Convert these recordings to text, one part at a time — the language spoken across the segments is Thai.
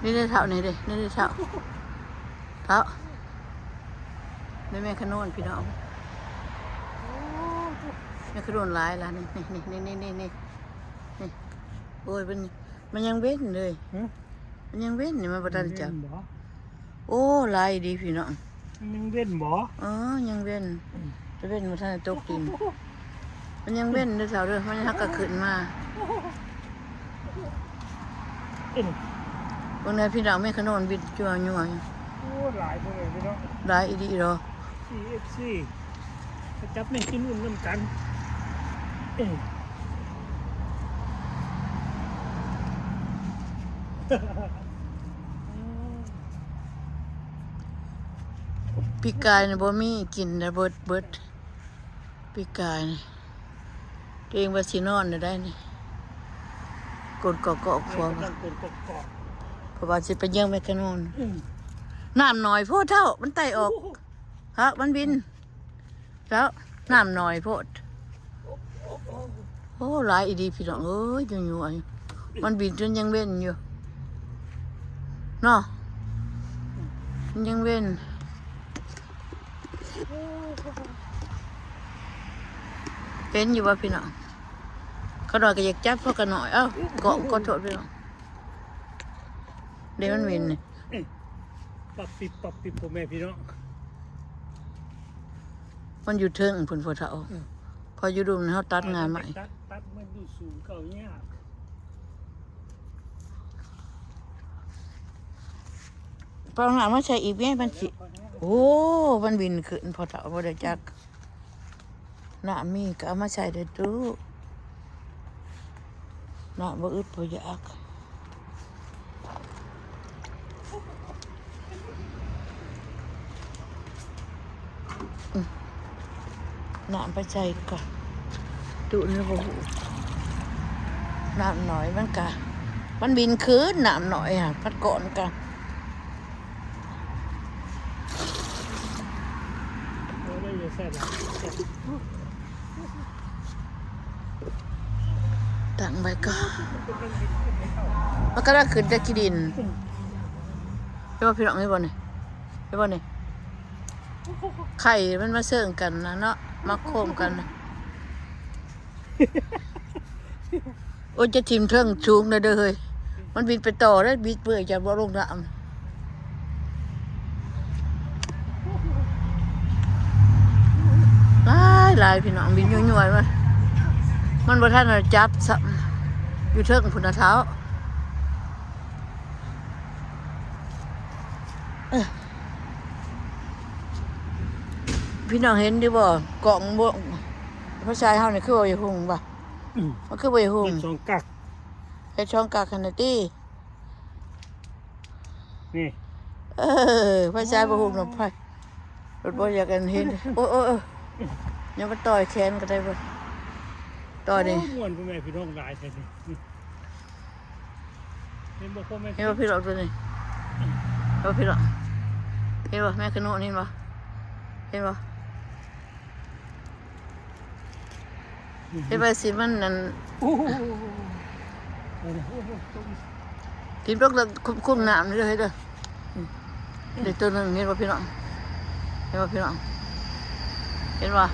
นี่ได้เท่านี่เด้นี่ได้เท่านี่แม่ขนนพี่น้องแม่ขนนหลายล่ะนี่โอ้ยมันยังเว้นเลยมันยังเว้นนี่มันบ่ทันจับโอ้ลายดีพี่น้องมันยังเว้นบ่ยังเว้นจะเว้นมันทันตกดินมันยังเว้นเด้อสาวเด้อมันฮักก็ขึ้นมาบางทีพี่น้องแม่ขนนบิดจั่วยัวโอ้หลายบ่เลยพี่น้องหลายอีดีเหรอ CFC จับแม่กินอุ่นน้ำกันปีกายนี่บ่มีกินนะเบิดปีกายนี่ตัวเองว่าสินอนได้นี่กดเกาะพอเพราะว่าสิไปเยี่ยงแม่ขนนน้ำหน่อยโพดเท่ามันไต่ออกฮะมันบินแล้วน้ำหน่อยโพดโอ้หลายอีดีพี่น้องเอ้ยยัวมันบินจนยังเว้นอยู่เนาะมันยังเว้นเป็นอยู่ว่าพี่น้องเขาหน่อยก็อยากจับพวกกันหน่อยเกาะก็โทษพี่น้องเดี๋ยวมันวินนี่ปับปิบพ่อแม่พี่น้องมันอยู่เทิงผลพอเท่าพออยู่ดุมเขาตัดงานใหม่ตัดมันดูสูงเก่าเนี่ยปองหามาใส่อีกแม่มันสิโอ้มันบินขึ้นพอเท่าพอได้จักหน้ามีก็เอามาใส่ได้ตู้หน้าบ่อึดบ่อยากน้ำไปใส่ก่อนดูนี่บ่หูน้ำหน่อยมันบินคืนน้ำหน่อยพัดก่อนกันตั้งไปก่อนมันก็ได้ขึ้นจากขี้ดินใช่ป่ะพี่น้องไม่บ่เนี่ยใช่ป่ะเนี่ยไข่มันมาเสื่องกันนะเนาะมาโคมกันนะโอ้จะทิมเทิงชูงเลยเด้อเฮ้ยมันบินไปต่อแล้วบิดเปื่อยจากบ่อลงน้ำหลายพี่น้องบินยั่วๆมันบ่ทันจับสับอยู่เทิงพุ่นเท้าพี่น้องเห็นดิบ่กล่องบ่พระชายเฮานี่คือบ่อยู่หุ่งบ่มันคือบ่อยู่หุ่งช่องกักเฮ็ดช่องกักคั่นน่ะตินี่พระชายบ่หุ่งนำไผรถบ่อยากกันเห็นโอ้ยังมาต่อยแขนก็ได้บ่ต่อยนี่ม่วนพ่อแม่พี่น้องหลายแท้นี่เห็นบ่พ่อแม่เห็นบ่พี่น้องตัวนี้เห็นบ่พี่น้องเห็นบ่แม่ขนุนเห็นบ่เห็นบ่สิมันนั่นทีมตกแล้วคุ้มน้ำนี่เด้อเฮ็ดเด้อเดี๋ยวตัวนึงเห็นบ่พี่น้องเห็นบ่พี่น้องเห็นบ่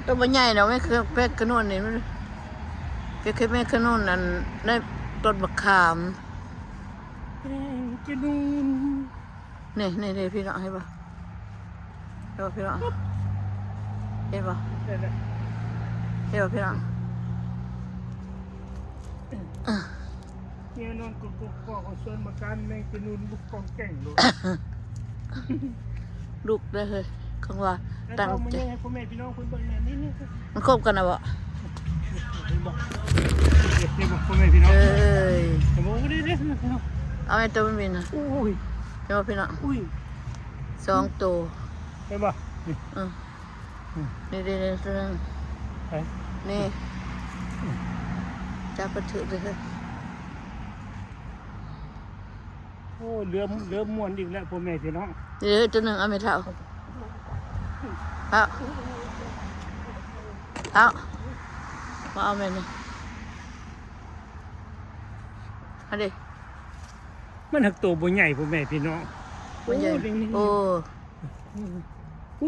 ตัวมันใหญ่เนาะแม่คือแม่ขนุนนี่มันคือแม่ขนุนนั่นได้ต้นมะขามขนุนนี่พี่น้องเห็นป่ะพี่น้องเห็นป่ะพี่น้องเนี่ยนอนกุกของส่วนมาการแมงขนุนบุกกองแก่งเลยลูกได้เลยคงว่าตั้งใจพ่อแม่พี่น้องคนเบิ่งแม่นี่มันคบกันนะบ่พ่อแม่พี่น้องเอาไอ้ตัวมันบินนะเห็นป่ะพี่น้อง2 ตัวเห็นป่ะนี่ตัวนึงนี่จับกระถือเลยโอ้เรือม้วนอีกแล้วพ่อแม่พี่น้องตัวนึงเอาไม่เท่ามาเอาแม่นี่ อันเด้ มันหักตัวบ่ใหญ่พ่อแม่พี่น้อง มันใหญ่ นี่ โอ้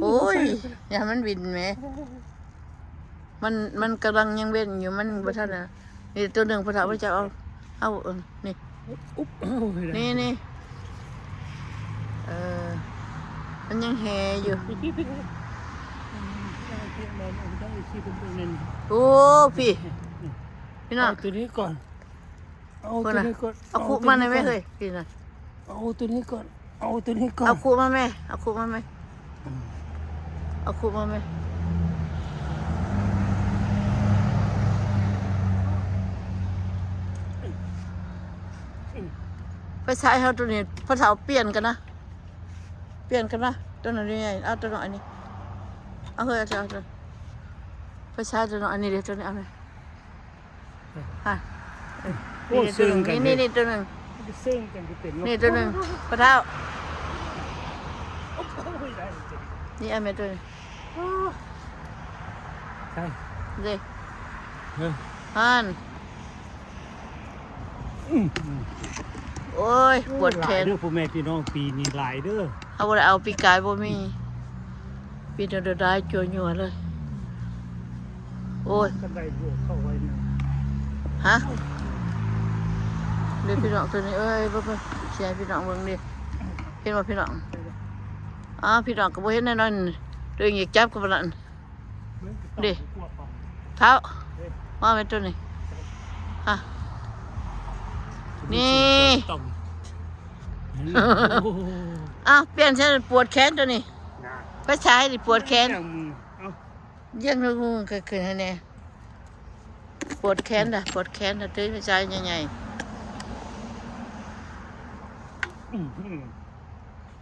โอ้ยอย่ามันบินแหมมันกำลังยังเว้นอยู่มันบ่ทันน่ะนี่ตัวหนึงพระเฒ่าพระเจ้าเอานี่ อุ๊บเอาได้ นี่เออมันยังแหอยู่ โอ้พี่น้อง เอาตัวนี้ก่อนเอา ค ตัวน น่ะ นี้ก่อน เอาคุมาหน่อยไหมเฮ้ยพี่น่ะ เอาตัวนี้ก่อนเอาตัวนี้ก่อน เอาคุมาไหมเอาคุมาไหมเอาคุมาไหมไปใช้เขาตัวนี้พระเฒ่าเปลี่ยนกันนะเปลี่ยนกันนะตัวนั้นนี่ไงเอาตัวนั้นอันนี้เอาเฮ้ยเอาตัวไปใช้ตัวนั้นอันนี้เดี๋ยวตัวนี้เอาไหมฮะ โอ้ซึ่งกัน นี่ตัวหนึ่ง ซึ่งกันที่เป็น นี่ตัวหนึ่งพระเท้า โอ้ยได้จริง นี่อันเมตัวหนึง ใช่ เด้ เออ ฮันโอ้ยปวดแขน หลายเด้อพ่อแม่พี่น้องปีนี้หลายเด้อ เอาบ่ได้เอาปีกายบ่มีปีเดียวได้จัวยัวเลย โอ้ย กันได้บวกเข้าไว้นะ ฮะเดี๋ยวพี่น้องตัวนี้เอ้ยบ่เสียพี่น้องเบิ่งดิเห็นบ่พี่น้องพี่น้องก็บ่เห็นแน่นอนตัวเองอยากจับกับนั่น ดิ เท้าว่าแม่ตัวนี้ฮะ นี่ ต้อง เปลี่ยนใช่ปวดแขนตัวนี้ไปใช้ดิปวดแขน เอา ยังงูเกิดให้แน่ปวดแขนน่ะปวดแขนน่ะตื้อไปใช้ใหญ่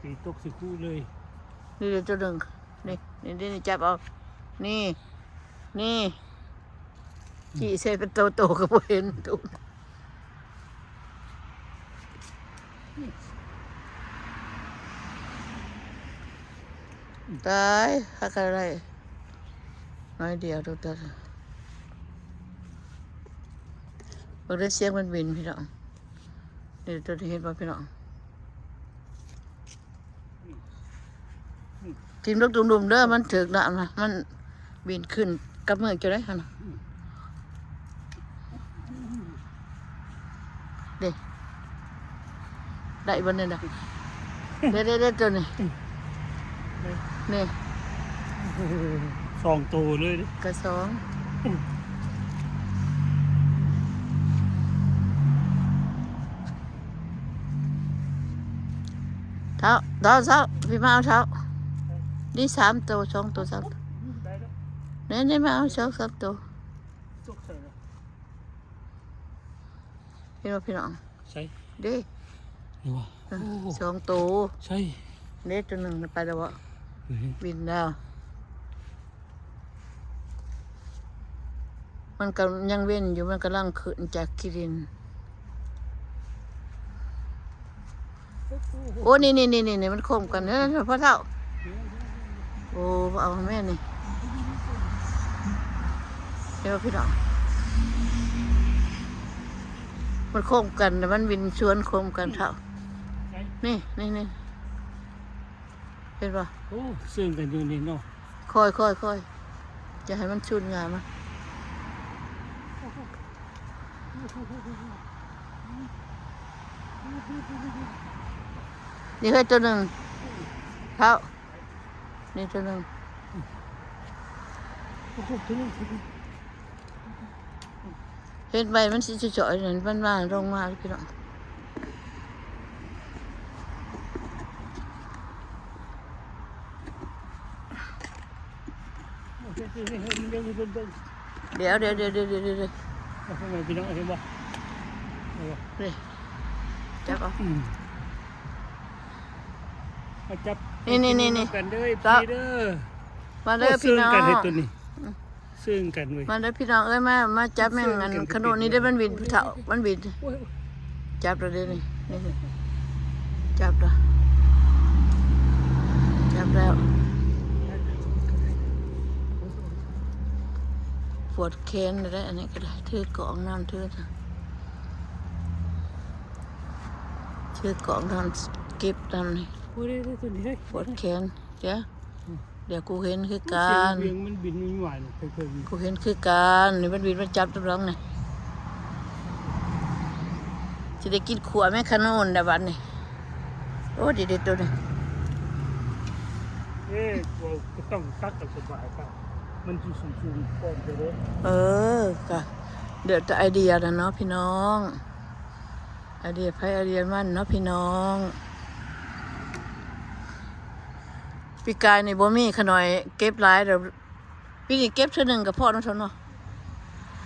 ปีตกสิคู่เลย ๆนี่เดี๋ยวตัวหนึ่งนี่จับเอานี่ขี่ใส่เป็นโตๆก็บ่เห็นตูนตายหักอะไรน้อยเดียวตัวเบิ่งได้เสียงมันบินพี่น้องนี่ตัวที่เห็นบ่พี่น้องทีมลูกดุมๆเด้อมันถึกน้ำนะมันบินขึ้นกับเมืองจะได้หั่นน่ะเด้ได้บ่เนี่ยน่ะเด้ตัวนี้นี่ สองตัวเลยดิ กระสองเท้าพี่มาเอาเท้านี่3 ตัว 2 ตัว 3 ตัว ได้แล้ว นี่มาเอา2 3 ตัว ตกใส่แล้ว เห็นบ่พี่น้อง ใส่ เด้ นี่วะ 2 ตัว ใช่ เด้ตัวหนึ่งไปแล้วบ่บินแล้วมันก็ยังเว้นอยู่มันกำลังขึ้นจากกิรินโอ้นี่มันโคมกันเนี่ยพ่อเฒ่าโอ้เอาแม่นี่เดี๋ยวพี่น้องมันโคมกันแต่มันบินชวนโคมกันเฒ่านี่เห็นป่ะ โอ้ซึ่งกันอยู่นี่เนาะ คอยจะให้มันชุนงามมั้ยนี่ให้ตัวหนึ่งเท้านี่ตัวหนึ่ง โอ้โหตัวนี้ เห็นใบมันสิจ่อยๆนั่นมันมาลงมาพี่น้องเดี๋ยว พี่น้องเห็นบ่ นี่จับเอา มาจับ นี่ กันเด้อ จับ พี่เด้อ มาเด้อพี่น้อง กันให้ตัวนี้ซึ่งกันเว้ย มาเด้อพี่น้องเอ้ยมาจับแม่งอันขนมนี้ได้มันบินเถามันบิน โอ้ย จับแล้วเด้นี่จับแล้วปวดแขนได้อันนี้ก็ได้ถือกล่องน้ำถือ ชื่อกล่องทำเก็บทำนี่ พูดได้ตัวนี้เฮ้ย ปวดแขนเดี๋ยวกูเห็นคือการ เสียงมันบินไม่ไหวเลยเคย กูเห็นคือการนี่มันบินมาจับตัวร้องนี่จะได้กินขวแม่ขนุนแต่บัดนี่โอ้ดีๆตัวนี้ เราก็ต้องตักกับสบายป่ะมันอยู่สูงๆก่อนไปเลย ก็เดี๋ยวจะไอเดียนะเนาะพี่น้องไอเดียไพ่ไอเดียมันเนาะพี่น้องปีกายในบ่มีขน่อยเก็บหลายเดี๋ยวปีนี้เก็บเท่านึงกับพ่อน้องชนเนาะ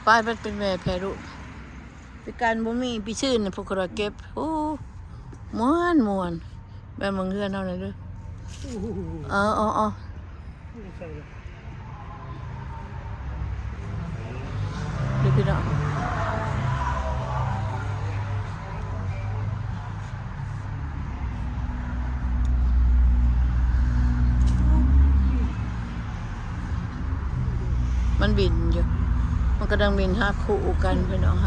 ป้ายมันเป็นแม่แพรุปีกายบ่มีปีชื่นพวกเราเก็บโอ้ม่วนแบบมึงเฮือนเอาเลยเด้ออ๋อดูพี่น้องมันบินอยู่มันกำลังบินหับคู่กันพี่น้อง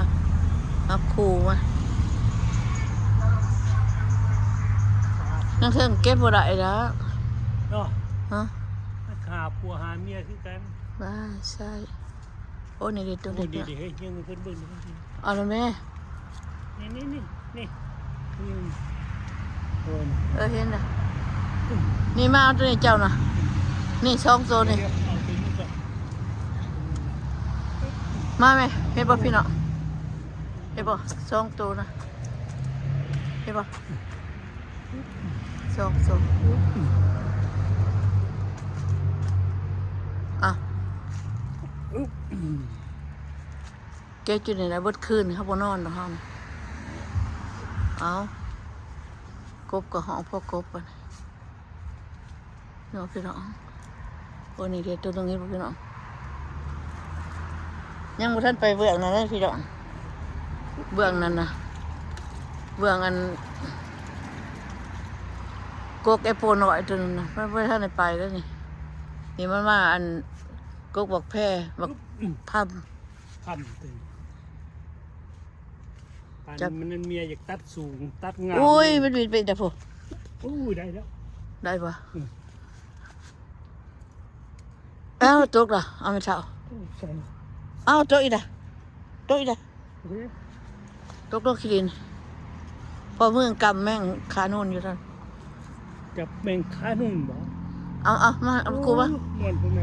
หับคู่มานั่งเครื่องเก็บบ่ได้แล้ว เนาะ ฮะ ขาผัวหาเมียคือกัน บ้าใช่โอ้นี่ดิตัว โอ้ นี้ ดีๆเฮ้ยยังเพิ่นเบิ่ง เอาละแม่ นี่โอ้ย เห็นนะนี่มาเอาตัวนี้เจ้านะนี่ช่องโซนี่ เอาไปนี่ก่อน มาไหมเห็นป่ะพี่น้องเห็นป่ะช่องตัวนะเห็นป่ะช่องโซอ่ะแกจุดไหนนะเบิดคืนเขาบ่นอนหรอกเฮานะเอากบกับห้องพ่อกบกันเนาะพี่น้องโอ้นี่เด็ดตัวตรงนี้ป่ะพี่น้องยังบ่ทันไปเบื้องนั้นเลยพี่น้องเบื้องนั้นนะเบื้องอันกกไอโปน้อยตัวนั้นนะไม่ทันได้ไปแล้วนี่มันมาอันกกบักแพร่บักพับ ทำตึงปันมันเมียอยากตัดสูงตัดงาม อุ้ยมันบินไปแต่พอ อู้ได้แล้ว ได้ปะเอ้าตกละเอาไม่เท่า ใช่ เอ้าตกอีกละตกอีกละ โอเค ตกขี้ดินพอเมืองกำแม่งขาโน่นอยู่ท่าน จับแมงคานุ่นบ่ เอามาเอาครูมา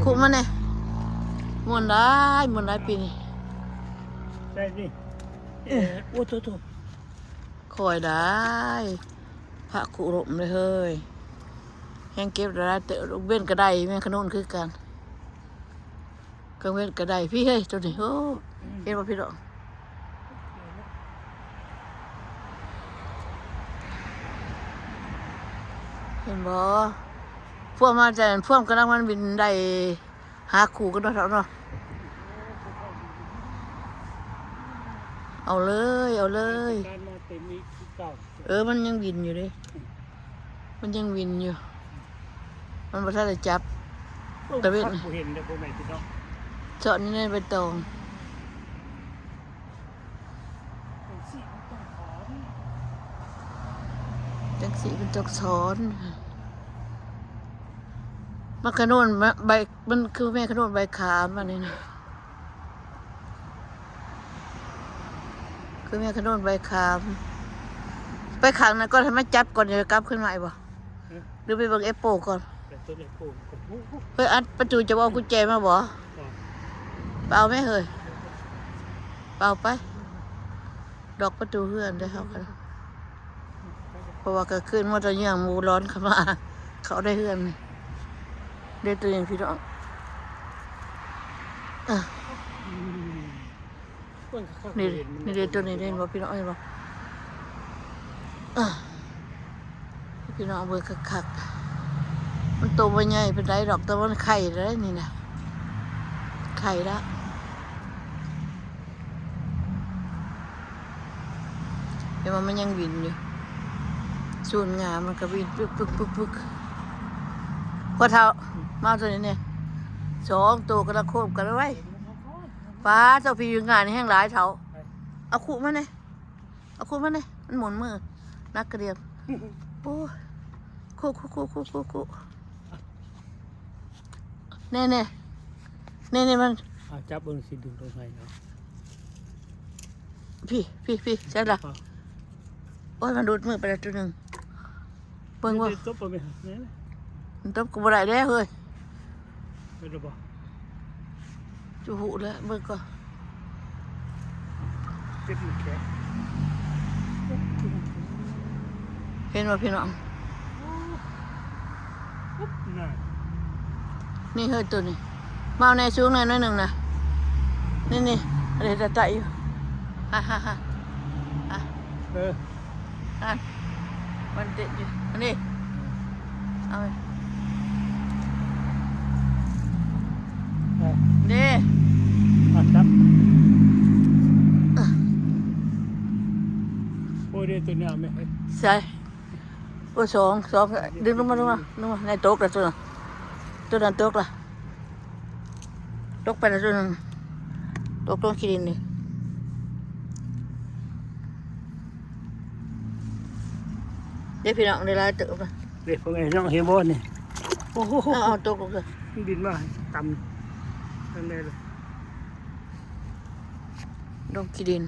ครูมาเนี่ยมวนได้ปีนี้ ใช่นี่โอ้โต คอยได้พระกุรมเลยเฮ้ยแห้งเก็บได้เตะลูกเว้นกระไดแม่งขนุนคือกันกังเว้นกระไดพี่เฮ้ยตัวนี้โอ้เห็นป่ะพี่ดอกเห็นบ่พวกมาจากพวกกำลังมันบินได้หาขู่กันเนาะเนาะเอาเลยการมาเต็มอีกเก่า มันยังบินอยู่ดิมันยังบินอยู่ มันบ่ทันได้จับ แต่เว้น ผู้เห็นได้บ่แม่พี่น้อง เจาะนี่ในใบตองจังสีเป็นตกสอนมันขนุนใบมันคือแม่ขนุนใบขามอันนี้นะคือแม่ขนุนใบขามไปขังนะก็ทำให้จับก่อนเดี๋ยวกลับขึ้นมาอีกบ่หรือไปเบิ่งเอฟโปก่อน แต่ตัวเล็กโป่งกับผู้ เฮ้ยอัดประตูจะเอากุญแจมาบ่เปล่าไหมเฮ้ยเปล่าไปดอกประตูเฮือนได้เขากันเพราะว่าก็ขึ้นว่าจะย่างหมูร้อนเข้ามาเขาได้เฮือนนี่ได้ตัวเองพี่น้องนี่เด็ดตัวนี้เด่นบ่พี่น้องเห็นบ่พี่น้องเบิ่งคักๆมันโตบ่ใหญ่เป็นไรดอกแต่ว่ามันไข่แล้วนี่นะไข่ละเห็นว่ามันยังบินอยู่ส่วนงามมันก็บินปึ๊กพอเท่ามาตัวนี้เนี่ย2ตัวกำลังโคบกันไว้ป้าเจ้าพี่อยู่งานนี่แห้งหลายเท่าเอาขู่มาเนี่ยมันหมุนมือ นักกระเดียมโอ้คู่เน่มัน จับเบิ่งสิดึงตรงไหนเนาะ พี่ใช่ละโอ้ยมันดูดมือไปแล้วตัวหนึ่งเบิ่งว่า ตบไปไหมเนี่ย มันตบกูบ่ได้แล้วเฮ้ย ไม่รู้บ่ จูหูแล้วเบิ่งก่อน เจ็บมือแขน เห็นว่าพี่น้อง ปุ๊บน่ะ นี่เฮ้ยตัวนี้มาเอาในสูงหน่อยหนึ่งนะนี่อะไรจะไต่อยู่ฮ่ามันเด็ดอยู่อันนี้เอาไปเด้ จับโอ้ยเดี๋ยวตัวนี้เอาไหม ใส่โอ้สองดึงลงมาในโต๊ะละตัวนั้นโต๊ะละโต๊ะไปละตัวนึงโต๊ะต้นขี้ดินนี่เดี๋ยวพี่น้องได้ลายเติบละ เด็กพวกไอ้น้องเฮมบอลนี่โอ้โห เอาโต๊ะลงเลย บินมาต่ำนั่นเลย ต้นขี้ดิน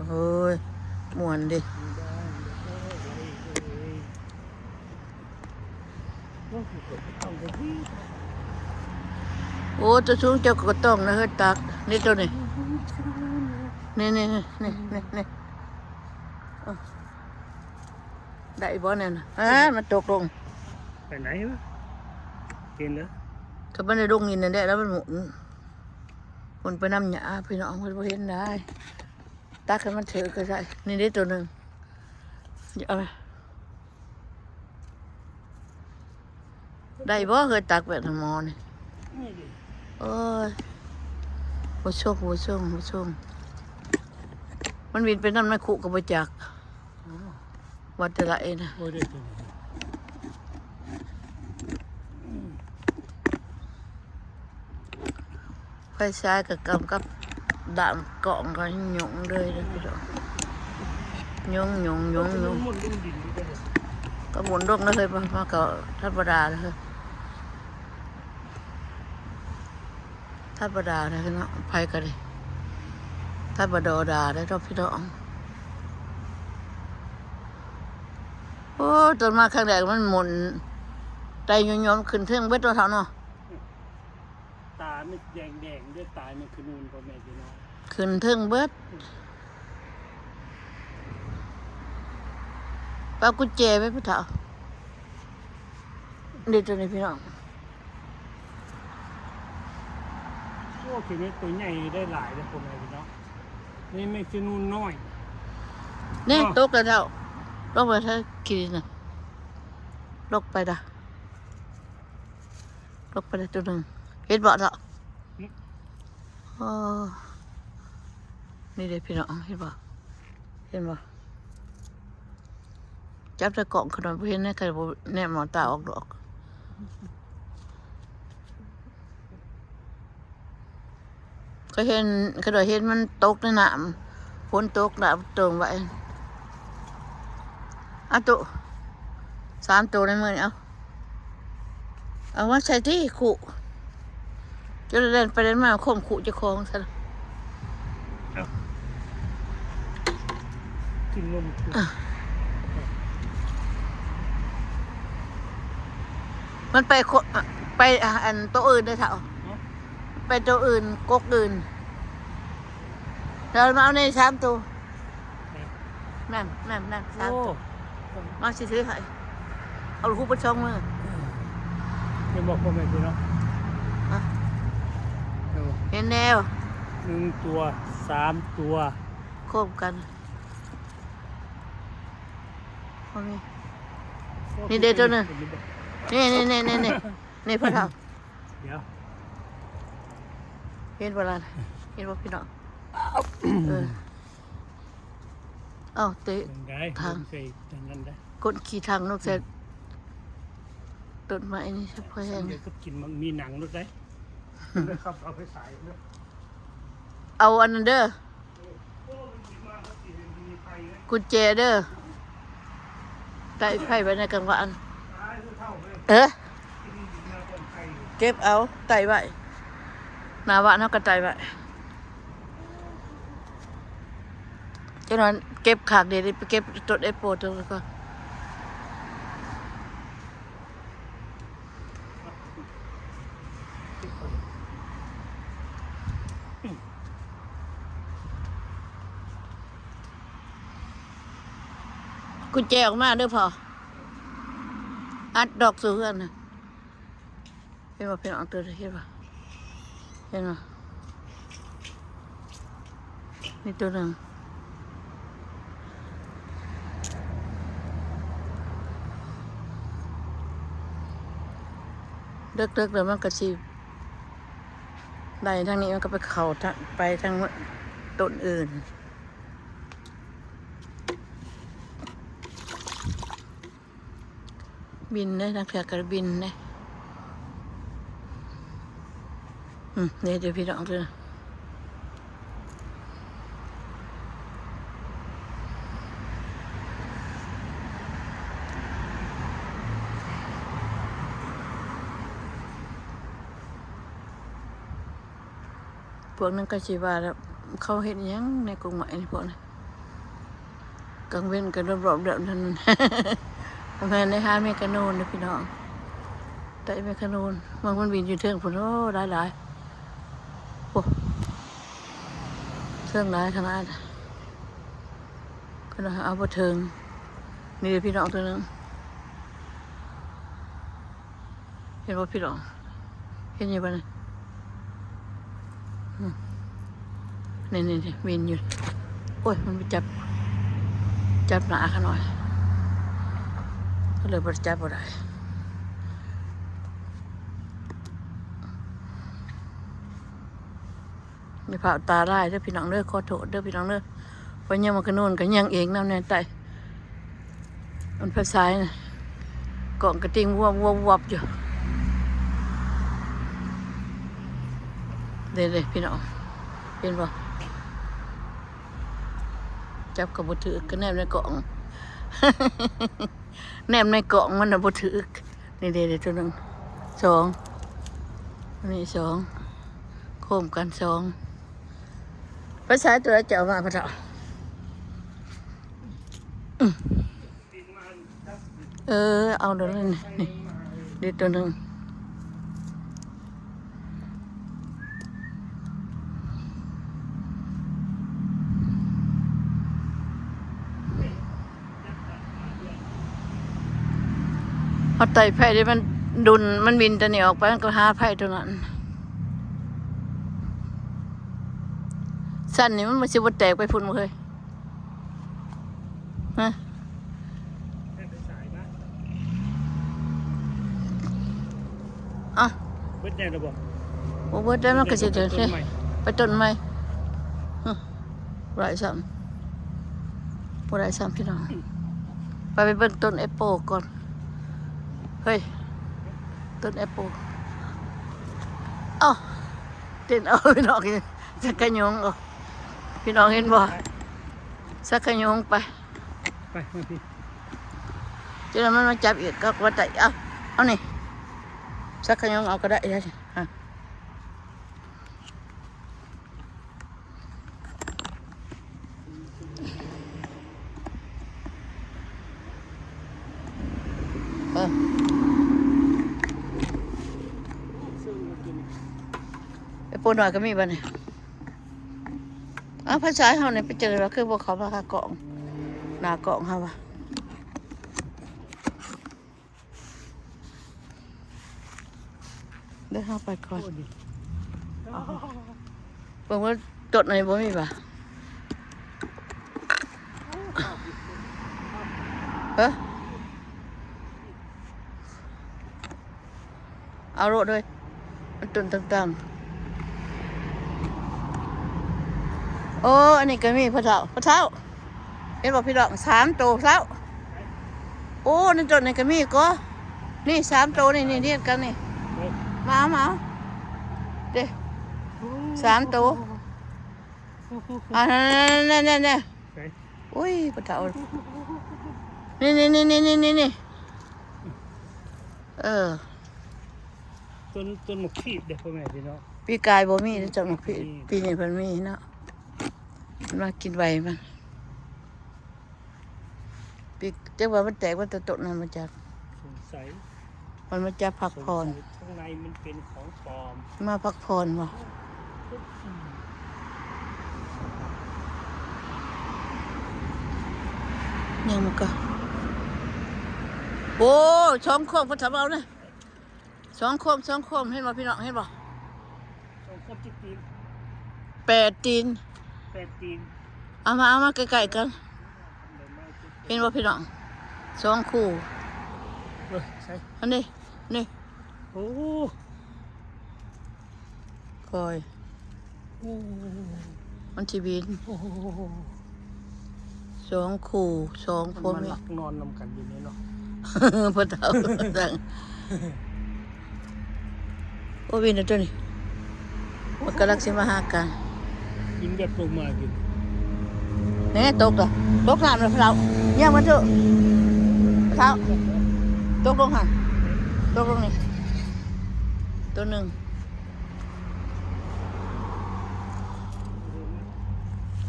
โอ้ยม่วนดิโอ้ตัวสูงเจ้าก็ต้องนะเฮ้ยตักนี่ตัวนี้นี่ได้บ่เนี่ยนะมันตกลง ไปไหนวะเห็นเหรอ ถ้ามันได้ลงนี่นั่นแหละแล้วมันหมุนไปน้ำหยาพี่น้องมันบ่เห็นได้ตักให้มันถือก็ได้นี่ได้ตัวหนึ่งเอาไปได้บ่เคยตักแบบหมอนี่โอ้ยผู้ชมมันบินไปน้ำในคุกับประจักวัดจะละเองนะ โอ้ยเด็กตัวนี้ ไฟซ้ายกับกำกับด่านเกาะกันหยงเลยนะพี่น้องหยง มุนดินดินไปเลย ก็หมุนดกนะเลยมาเกาะธรรมดาเลยธรรมดาเลยเนาะไฟกันเลยธรรมดาได้รอบพี่น้องโอ้ต้นมาข้างแรกมันหมุนไตยมขึ้นเทิงเบ็ดตัวเท่าเนาะ ตาไม่แดงด้วยตามันคือนูนพ่อแม่พี่น้อง ขึ้นเทิงเบ็ดปากุญแจไว้พี่เท่าเด็ดตัวนี้พี่น้อง โอ้คือนี่ตัวใหญ่ได้หลายเลยพ่อแม่พี่น้องนี่ไม่คือนูนน้อย นี่ตกแล้วเท่าลกไปถ้ากินน่ะลกไปละลกไปละตัวหนึ่งเห็นบ่เท่านี่เด็กพี่น้องเห็นบ่จับตะกล่องขนมเพื่อนเนี่ยใครบ่แนมหมอตาออกดอกก็เห็นกระโดดเห็นมันตกในน้ำฝนตกน้ำตรงไว้เอาตัว3ตัวในมือนี่เอาว่าใส่ที่ขู่จะเดินไปเดินมาข่มขู่จะคล้องซะ กินนม มันไปอันโต๊ะอื่นได้เถอะไปโต๊ะอื่นกกอื่นเรามาเอาใน3ตัวนั่น3ตัวมาซื้อให้เอาลูกไปช่องมือ ไม่บอกพ่อแม่พี่น้อง เห็นแนว 1 ตัว 3 ตัว โคบกันนี่เด็ดตัวนึงนี่พ่อเฒ่า เดี๋ยว เห็นเวลาเห็นว่าพี่น้องเตะ ได้ ทาง ใส่ทางนั้นได้ กดขี่ทางนกเสร็จต้นไม้นี่ใช่พ่อแห้ง เดี๋ยวก็กินมันมีหนังด้วยได้ เลยครับเอาไปใส่เลย เอาอันนั้นเด้อ โอ้มันสิมาเขาสิเห็นมีไฟเลย กุญแจเด้อไต่ไผ่ไว้ในกลางวัน ตายคือเท่าเลย เออ ที่นี่อยู่หน้าต้นไผ่อยู่ เก็บเอาไต่ไว้หน้าบ้านเฮาก็ไต่ไว้จังนั้นเก็บขากเดี๋ยวไปเก็บต้นไอ้โปตรงนั้นก่อนกุญแจออกมาเด้อพออัดดอกสู่เฮือนน่ะเห็นบ่พี่น้องตัวเห็นบ่เห็นบ่นี่ตัวหนึงเลิกๆแล้วมันก็สิได้ทางนี้มันก็ไปเข้าทางไปทางต้นอื่นบินได้นักเรียนก็บินได้เดี๋ยวพี่น้องเลยพวกนั้นก็ชีว่าแล้วเขาเห็นยังในกรุงใหม่นี่พวกนั้นกังเว้นกันรอบๆเดิมนั้น ทำไมในห้างเมกะโนนนะพี่น้องแต่เมกะโนนมันบินอยู่เทิงผุนโอ้หลายโอ้เทิงหลายขนาดก็นะเอาไปเทิงนี่พี่น้องตัวนึงเห็นว่าพี่น้องเห็นยังไงนี่บินอยู่โอ้ยมันไปจับหนาขน่อยก็เลยบริจาคบ่ได้มีผ่าตาได้เด้อพี่น้องเด้อขอโทษเด้อพี่น้องเด้อเพราะยังมันก็โน่นก็ยังเองน้ำแน่ใจมันภาษาเนี่ยกล่องกระติงวับอยู่เด้พี่น้องเป็นบ่จับกับบุถือก็แนบในกล่อง แนบในกล่องมันน่ะบุถือนี่เดี๋ยวตัวหนึ่งสองนี่สองโคมกันสองภาษาตัวเจ้ามาพระเจ้าเอาเดี๋ยวนี่เดี๋ยวตัวหนึ่งเอาไต่ไผ่ที่มันดุนมันบินตัวนี้ออกไปมันก็หาไผ่ตัวนั้นสั้นนี่มันมาสิบแตกไปพุ่นมาเลยฮะอ่ะ เบิดแดงระบบ โอ้เบิดได้มันก็สิเดินเลยไปต้นไม้ไรซ้ำไรซ้ำพี่น้องไปเบิ่งต้นแอปเปิลก่อนเฮ้ยต้นแอปเปิลเต้นเอาพี่น้องสักกะยงพี่น้องเห็นบ่สักกะยงไปมาพี่เจ้ามันมาจับอีกก็ว่าแต่เอานี่สักกะยงเอาก็ได้ฮะไปปูหน่อยก็มีบ้านี่ภาษาเขาเนี่ยไปเจอว่าคือพวกเขามาคากล่องหน้ากล่องเขาว่ะเดี๋ยวเขาไปก่อนบอกว่าตดไหนบ่มีป่ะเอาโรดด้วยมันตุนต่างๆโอ้อันนี้ก็มีพระเท้าเห็นบอกพี่ดอก3 ตัวเท้าโอ้นี่ต้นนี่ก็มีก็นี่3 ตัวนี่เรียกกันนี่มา เด้3ตัวอ่านั่นๆๆไหน อุ้ยปะเฒ่านี่เออ ต้นหมกขีบเด็กพ่อแม่พี่น้อง ปีกายบ่มีเด้อจังหวัดปีนี้เพิ่นมีเนาะมันมากินไว้มันปีจักว่ามันแตกว่าแต่ต้นนั้นมาจาก สงสัย มันมาจากพักผ่อน ข้างในมันเป็นของปลอม มาพักผ่อนบ่ยังมันก็โอ้ช่องโคมเพิ่นทำเอานะช่องโคมเห็นบ่พี่น้องเห็นบ่ สองคนจิตตีน 8 ตีน 8 ตีน เอามาใกล้ๆกัน เห็นบ่พี่น้อง2คู่ ใช่ อันนี้นี่ โอ้ คอย โอ้ มันสิบิน โอ้ 2คู่2พ่อ มัน แม่ หลักนอนนำกันอยู่นี่เนาะ พ่อเฒ่าสั่งโอ้วินเด้อตัวนี้มันกำลังสิมาหากัน ยิงแบบลงมากิน แน่ตกเหรอตกน้ำเลยพ่อเฒ่าเยี่ยมมันเถอะพ่อเฒ่าตกลงหั่นตกลงนี่ตัวหนึง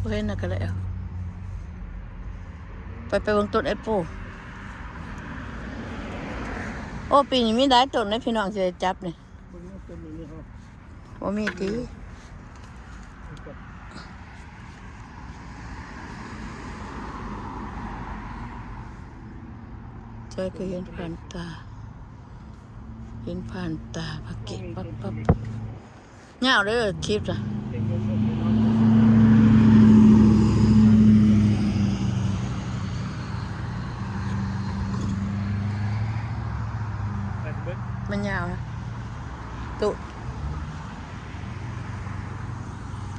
บ่เห็นน่ะก็แล้วไปเบิ่งต้นแอปเปิ้ลโอ้ปีนี้มีหลายต้นนะพี่น้องสิได้จับนี่ คนนี้เป็นอย่างนี้ครับ บ่มีติใจก็เห็นผ่านตาพักเก็บปั๊บยาวเด้อคลิปจ้ะ เด็กๆพี่น้องไปเบิด มันยาวนะตุ